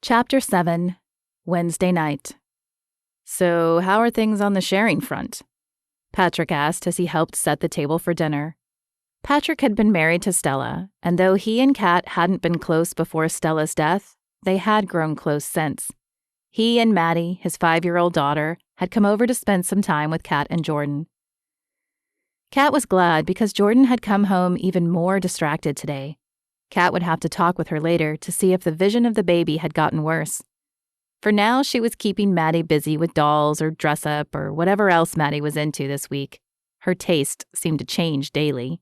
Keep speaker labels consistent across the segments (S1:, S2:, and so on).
S1: Chapter 7, Wednesday night. So, how are things on the sharing front? Patrick asked as he helped set the table for dinner. Patrick had been married to Stella, and though he and Kat hadn't been close before Stella's death, they had grown close since. He and Maddie, his 5-year-old daughter, had come over to spend some time with Kat and Jordan. Kat was glad because Jordan had come home even more distracted today. Kat would have to talk with her later to see if the vision of the baby had gotten worse. For now, she was keeping Maddie busy with dolls or dress-up or whatever else Maddie was into this week. Her taste seemed to change daily.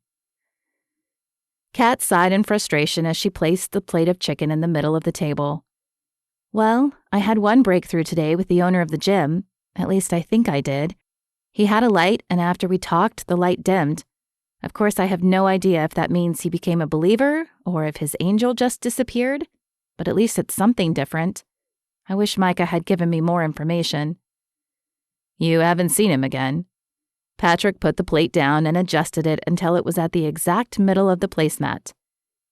S1: Kat sighed in frustration as she placed the plate of chicken in the middle of the table. Well, I had one breakthrough today with the owner of the gym. At least I think I did. He had a light, and after we talked, the light dimmed. Of course, I have no idea if that means he became a believer or if his angel just disappeared, but at least it's something different. I wish Micah had given me more information. You haven't seen him again. Patrick put the plate down and adjusted it until it was at the exact middle of the placemat.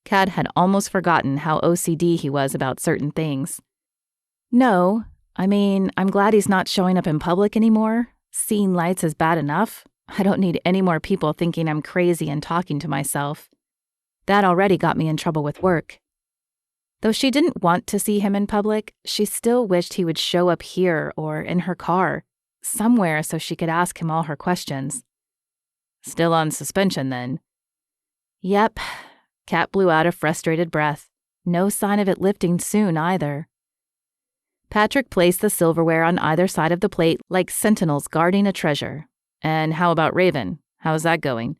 S1: Kat had almost forgotten how OCD he was about certain things. No, I'm glad he's not showing up in public anymore. Seeing lights is bad enough. I don't need any more people thinking I'm crazy and talking to myself. That already got me in trouble with work. Though she didn't want to see him in public, she still wished he would show up here or in her car, somewhere so she could ask him all her questions. Still on suspension, then? Yep. Kat blew out a frustrated breath. No sign of it lifting soon, either. Patrick placed the silverware on either side of the plate like sentinels guarding a treasure. And how about Raven? How's that going?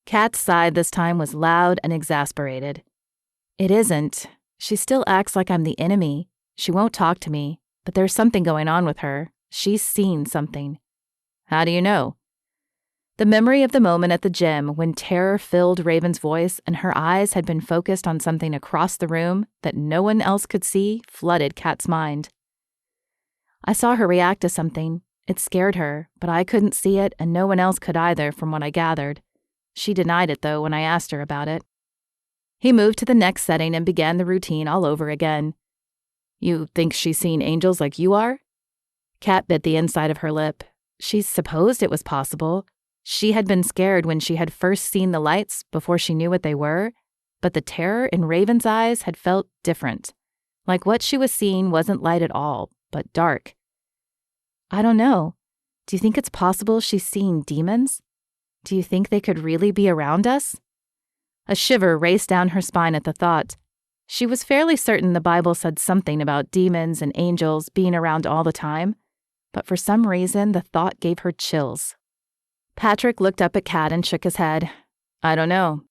S1: Kat's sigh this time was loud and exasperated. It isn't. She still acts like I'm the enemy. She won't talk to me, but there's something going on with her. She's seen something. How do you know? The memory of the moment at the gym when terror filled Raven's voice and her eyes had been focused on something across the room that no one else could see flooded Kat's mind. I saw her react to something. It scared her, but I couldn't see it and no one else could either from what I gathered. She denied it, though, when I asked her about it. He moved to the next setting and began the routine all over again. You think she's seen angels like you are? Kat bit the inside of her lip. She supposed it was possible. She had been scared when she had first seen the lights before she knew what they were, but the terror in Raven's eyes had felt different. Like what she was seeing wasn't light at all, but dark. I don't know. Do you think it's possible she's seeing demons? Do you think they could really be around us? A shiver raced down her spine at the thought. She was fairly certain the Bible said something about demons and angels being around all the time, but for some reason the thought gave her chills. Patrick looked up at Kat and shook his head. I don't know.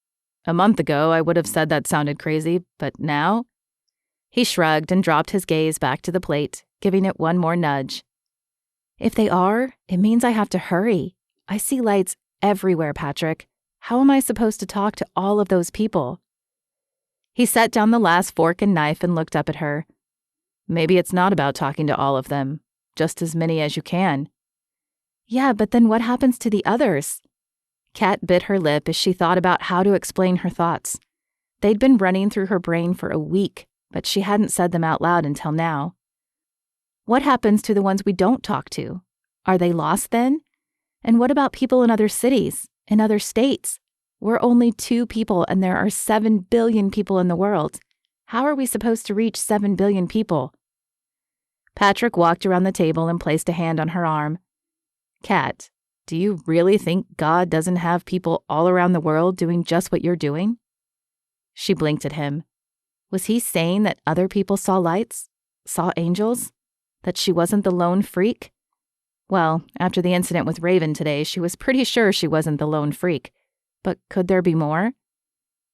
S1: A month ago I would have said that sounded crazy, but now? He shrugged and dropped his gaze back to the plate, giving it one more nudge. If they are, it means I have to hurry. I see lights everywhere, Patrick. How am I supposed to talk to all of those people? He set down the last fork and knife and looked up at her. Maybe it's not about talking to all of them, just as many as you can. Yeah, but then what happens to the others? Kat bit her lip as she thought about how to explain her thoughts. They'd been running through her brain for a week, but she hadn't said them out loud until now. What happens to the ones we don't talk to? Are they lost then? And what about people in other cities, in other states? We're only 2 people and there are 7 billion people in the world. How are we supposed to reach 7 billion people? Patrick walked around the table and placed a hand on her arm. Kat, do you really think God doesn't have people all around the world doing just what you're doing? She blinked at him. Was he saying that other people saw lights? Saw angels? That she wasn't the lone freak? Well, after the incident with Raven today, she was pretty sure she wasn't the lone freak. But could there be more?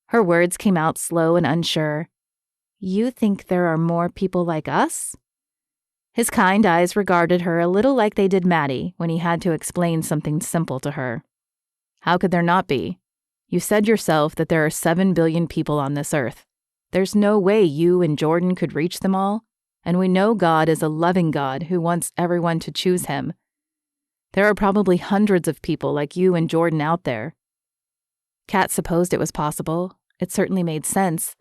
S1: Her words came out slow and unsure. You think there are more people like us? His kind eyes regarded her a little like they did Maddie when he had to explain something simple to her. How could there not be? You said yourself that there are 7 billion people on this earth. There's no way you and Jordan could reach them all. And we know God is a loving God who wants everyone to choose him. There are probably hundreds of people like you and Jordan out there. Kat supposed it was possible. It certainly made sense.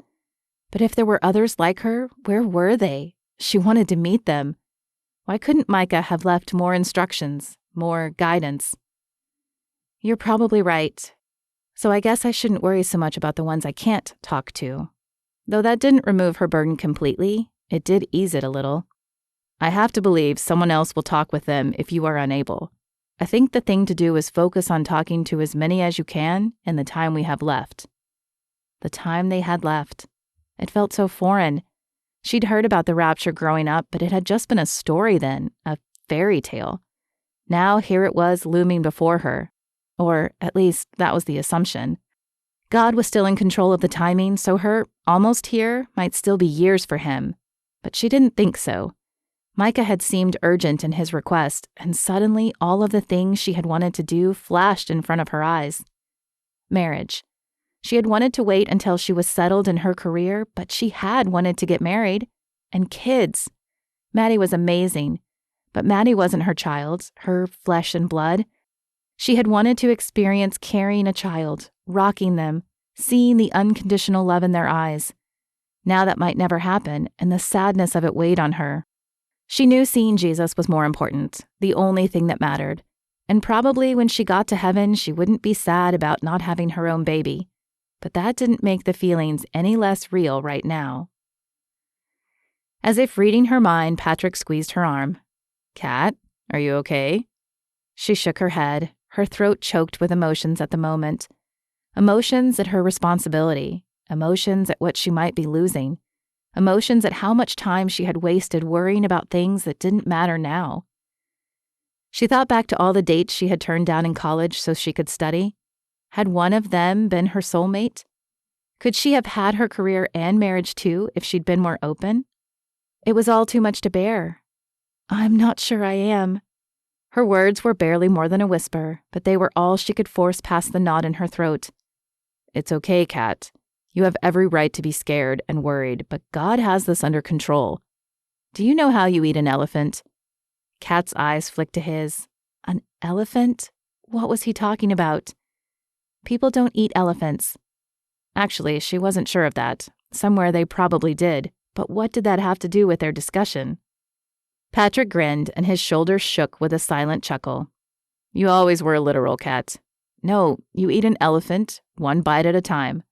S1: But if there were others like her, where were they? She wanted to meet them. Why couldn't Micah have left more instructions, more guidance? You're probably right. So I guess I shouldn't worry so much about the ones I can't talk to. Though that didn't remove her burden completely, it did ease it a little. I have to believe someone else will talk with them if you are unable. I think the thing to do is focus on talking to as many as you can in the time we have left. The time they had left. It felt so foreign. She'd heard about the rapture growing up, but it had just been a story then, a fairy tale. Now here it was looming before her. Or at least that was the assumption. God was still in control of the timing, so her almost here might still be years for him. But she didn't think so. Micah had seemed urgent in his request, and suddenly all of the things she had wanted to do flashed in front of her eyes. Marriage. She had wanted to wait until she was settled in her career, but she had wanted to get married. And kids. Maddie was amazing, but Maddie wasn't her child, her flesh and blood. She had wanted to experience carrying a child, rocking them, seeing the unconditional love in their eyes. Now that might never happen, and the sadness of it weighed on her. She knew seeing Jesus was more important, the only thing that mattered. And probably when she got to heaven, she wouldn't be sad about not having her own baby. But that didn't make the feelings any less real right now. As if reading her mind, Patrick squeezed her arm. "Kat, are you okay?" She shook her head, her throat choked with emotions at the moment. Emotions at her responsibility, emotions at what she might be losing. Emotions at how much time she had wasted worrying about things that didn't matter now. She thought back to all the dates she had turned down in college so she could study. Had one of them been her soulmate? Could she have had her career and marriage too if she'd been more open? It was all too much to bear. "I'm not sure I am." Her words were barely more than a whisper, but they were all she could force past the knot in her throat. "It's okay, Kat. You have every right to be scared and worried, but God has this under control. Do you know how you eat an elephant?" Kat's eyes flicked to his. An elephant? What was he talking about? People don't eat elephants. Actually, she wasn't sure of that. Somewhere they probably did, but what did that have to do with their discussion? Patrick grinned, and his shoulders shook with a silent chuckle. "You always were literal, Kat. No, you eat an elephant, one bite at a time."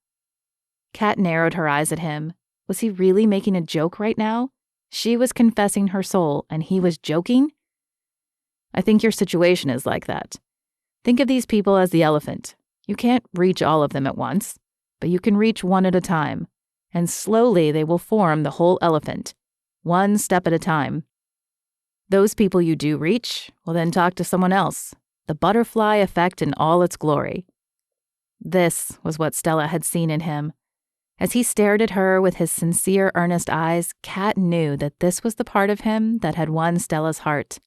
S1: Kat narrowed her eyes at him. Was he really making a joke right now? She was confessing her soul, and he was joking? "I think your situation is like that. Think of these people as the elephant. You can't reach all of them at once, but you can reach one at a time, and slowly they will form the whole elephant, one step at a time. Those people you do reach will then talk to someone else, the butterfly effect in all its glory." This was what Stella had seen in him. As he stared at her with his sincere, earnest eyes, Kat knew that this was the part of him that had won Stella's heart.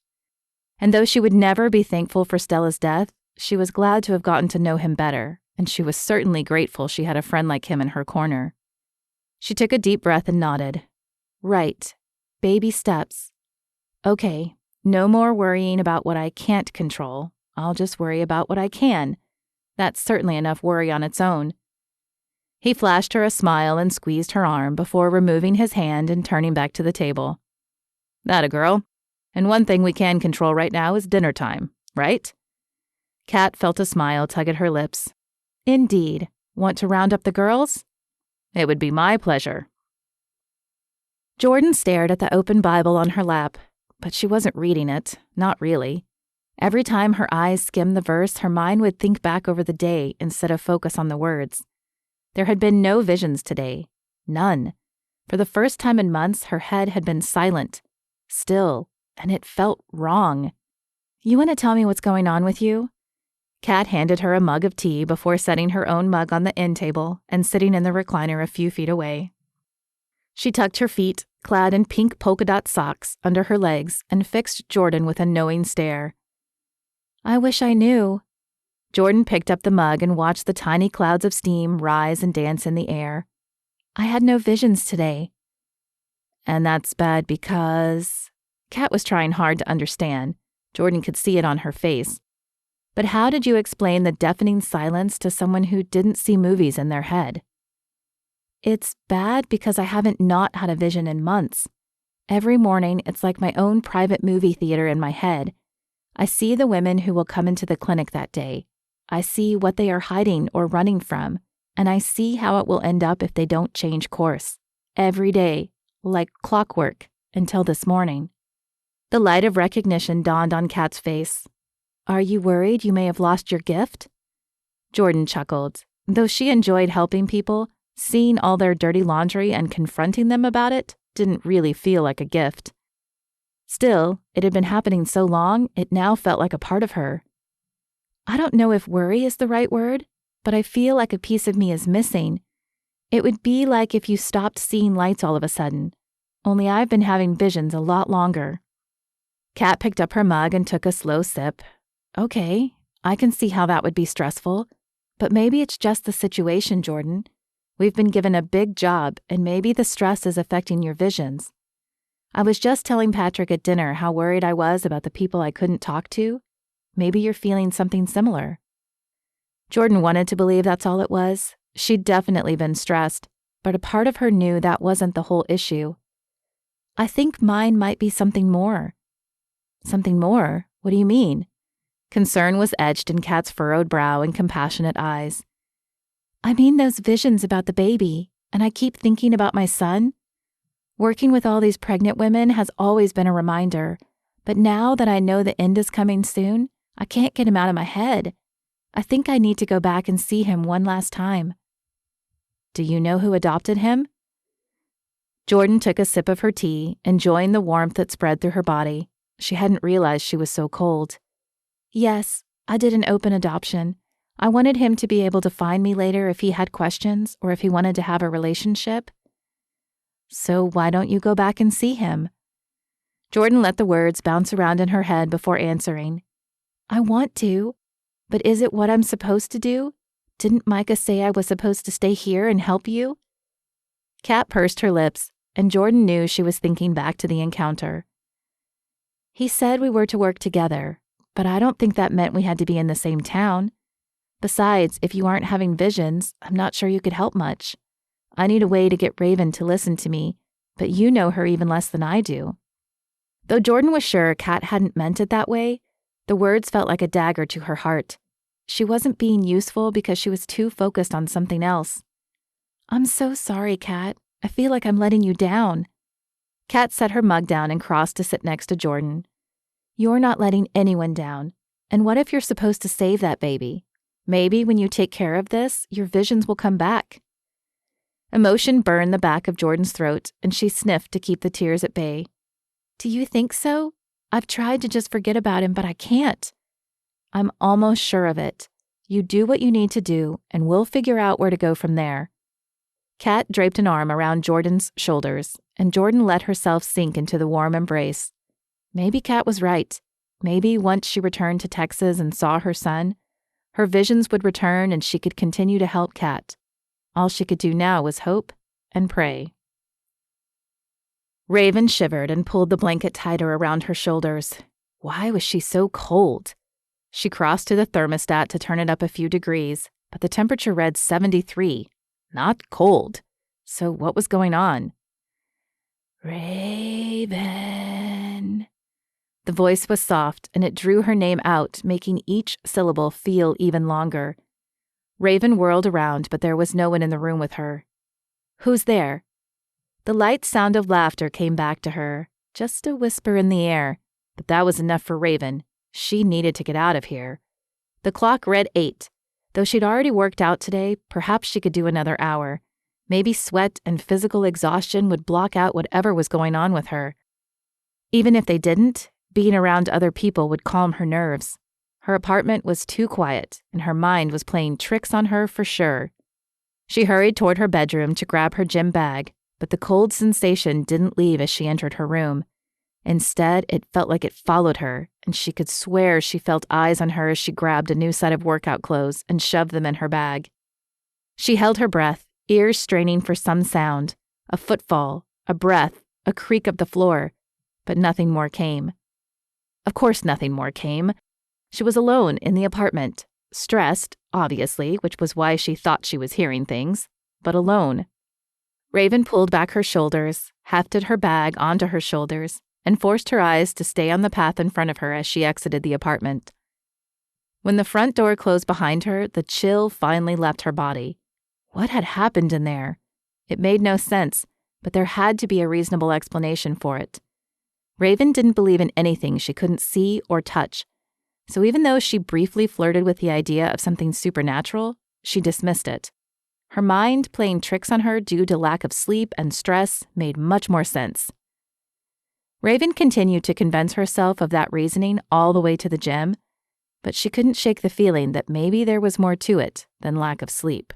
S1: And though she would never be thankful for Stella's death, she was glad to have gotten to know him better, and she was certainly grateful she had a friend like him in her corner. She took a deep breath and nodded. Right. Baby steps. Okay, no more worrying about what I can't control. I'll just worry about what I can. That's certainly enough worry on its own. He flashed her a smile and squeezed her arm before removing his hand and turning back to the table. "That a girl. And one thing we can control right now is dinner time, right?" Kat felt a smile tug at her lips. "Indeed. Want to round up the girls?" "It would be my pleasure." Jordan stared at the open Bible on her lap, but she wasn't reading it, not really. Every time her eyes skimmed the verse, her mind would think back over the day instead of focus on the words. There had been no visions today. None. For the first time in months, her head had been silent, still, and it felt wrong. "You want to tell me what's going on with you?" Kat handed her a mug of tea before setting her own mug on the end table and sitting in the recliner a few feet away. She tucked her feet, clad in pink polka dot socks, under her legs and fixed Jordan with a knowing stare. "I wish I knew." Jordan picked up the mug and watched the tiny clouds of steam rise and dance in the air. "I had no visions today." "And that's bad because—" Kat was trying hard to understand. Jordan could see it on her face. But how did you explain the deafening silence to someone who didn't see movies in their head? "It's bad because I haven't not had a vision in months. Every morning, it's like my own private movie theater in my head. I see the women who will come into the clinic that day. I see what they are hiding or running from, and I see how it will end up if they don't change course. Every day, like clockwork, until this morning. The light of recognition dawned on Kat's face. Are you worried you may have lost your gift? Jordan chuckled. Though she enjoyed helping people, seeing all their dirty laundry and confronting them about it didn't really feel like a gift. Still, it had been happening so long, it now felt like a part of her. I don't know if worry is the right word, but I feel like a piece of me is missing. It would be like if you stopped seeing lights all of a sudden, only I've been having visions a lot longer. Kat picked up her mug and took a slow sip. Okay, I can see how that would be stressful, but maybe it's just the situation, Jordan. We've been given a big job, and maybe the stress is affecting your visions. I was just telling Patrick at dinner how worried I was about the people I couldn't talk to. Maybe you're feeling something similar. Jordan wanted to believe that's all it was. She'd definitely been stressed, but a part of her knew that wasn't the whole issue. I think mine might be something more. Something more? What do you mean? Concern was etched in Kat's furrowed brow and compassionate eyes. I mean those visions about the baby, and I keep thinking about my son. Working with all these pregnant women has always been a reminder, but now that I know the end is coming soon, I can't get him out of my head. I think I need to go back and see him one last time. Do you know who adopted him? Jordan took a sip of her tea, enjoying the warmth that spread through her body. She hadn't realized she was so cold. Yes, I did an open adoption. I wanted him to be able to find me later if he had questions or if he wanted to have a relationship. So why don't you go back and see him? Jordan let the words bounce around in her head before answering. I want to, but is it what I'm supposed to do? Didn't Micah say I was supposed to stay here and help you? Kat pursed her lips, and Jordan knew she was thinking back to the encounter. He said we were to work together, but I don't think that meant we had to be in the same town. Besides, if you aren't having visions, I'm not sure you could help much. I need a way to get Raven to listen to me, but you know her even less than I do. Though Jordan was sure Kat hadn't meant it that way, the words felt like a dagger to her heart. She wasn't being useful because she was too focused on something else. I'm so sorry, Kat. I feel like I'm letting you down. Kat set her mug down and crossed to sit next to Jordan. You're not letting anyone down. And what if you're supposed to save that baby? Maybe when you take care of this, your visions will come back. Emotion burned the back of Jordan's throat, and she sniffed to keep the tears at bay. Do you think so? I've tried to just forget about him, but I can't. I'm almost sure of it. You do what you need to do, and we'll figure out where to go from there. Kat draped an arm around Jordan's shoulders, and Jordan let herself sink into the warm embrace. Maybe Kat was right. Maybe once she returned to Texas and saw her son, her visions would return and she could continue to help Kat. All she could do now was hope and pray. Raven shivered and pulled the blanket tighter around her shoulders. Why was she so cold? She crossed to the thermostat to turn it up a few degrees, but the temperature read 73. Not cold. So what was going on? Raven. The voice was soft, and it drew her name out, making each syllable feel even longer. Raven whirled around, but there was no one in the room with her. Who's there? The light sound of laughter came back to her, just a whisper in the air, but that was enough for Raven. She needed to get out of here. The clock read 8. Though she'd already worked out today, perhaps she could do another hour. Maybe sweat and physical exhaustion would block out whatever was going on with her. Even if they didn't, being around other people would calm her nerves. Her apartment was too quiet, and her mind was playing tricks on her for sure. She hurried toward her bedroom to grab her gym bag, but the cold sensation didn't leave as she entered her room. Instead, it felt like it followed her, and she could swear she felt eyes on her as she grabbed a new set of workout clothes and shoved them in her bag. She held her breath, ears straining for some sound, a footfall, a breath, a creak of the floor, but nothing more came. Of course nothing more came. She was alone in the apartment, stressed, obviously, which was why she thought she was hearing things, but alone. Raven pulled back her shoulders, hefted her bag onto her shoulders, and forced her eyes to stay on the path in front of her as she exited the apartment. When the front door closed behind her, the chill finally left her body. What had happened in there? It made no sense, but there had to be a reasonable explanation for it. Raven didn't believe in anything she couldn't see or touch, so even though she briefly flirted with the idea of something supernatural, she dismissed it. Her mind playing tricks on her due to lack of sleep and stress made much more sense. Raven continued to convince herself of that reasoning all the way to the gym, but she couldn't shake the feeling that maybe there was more to it than lack of sleep.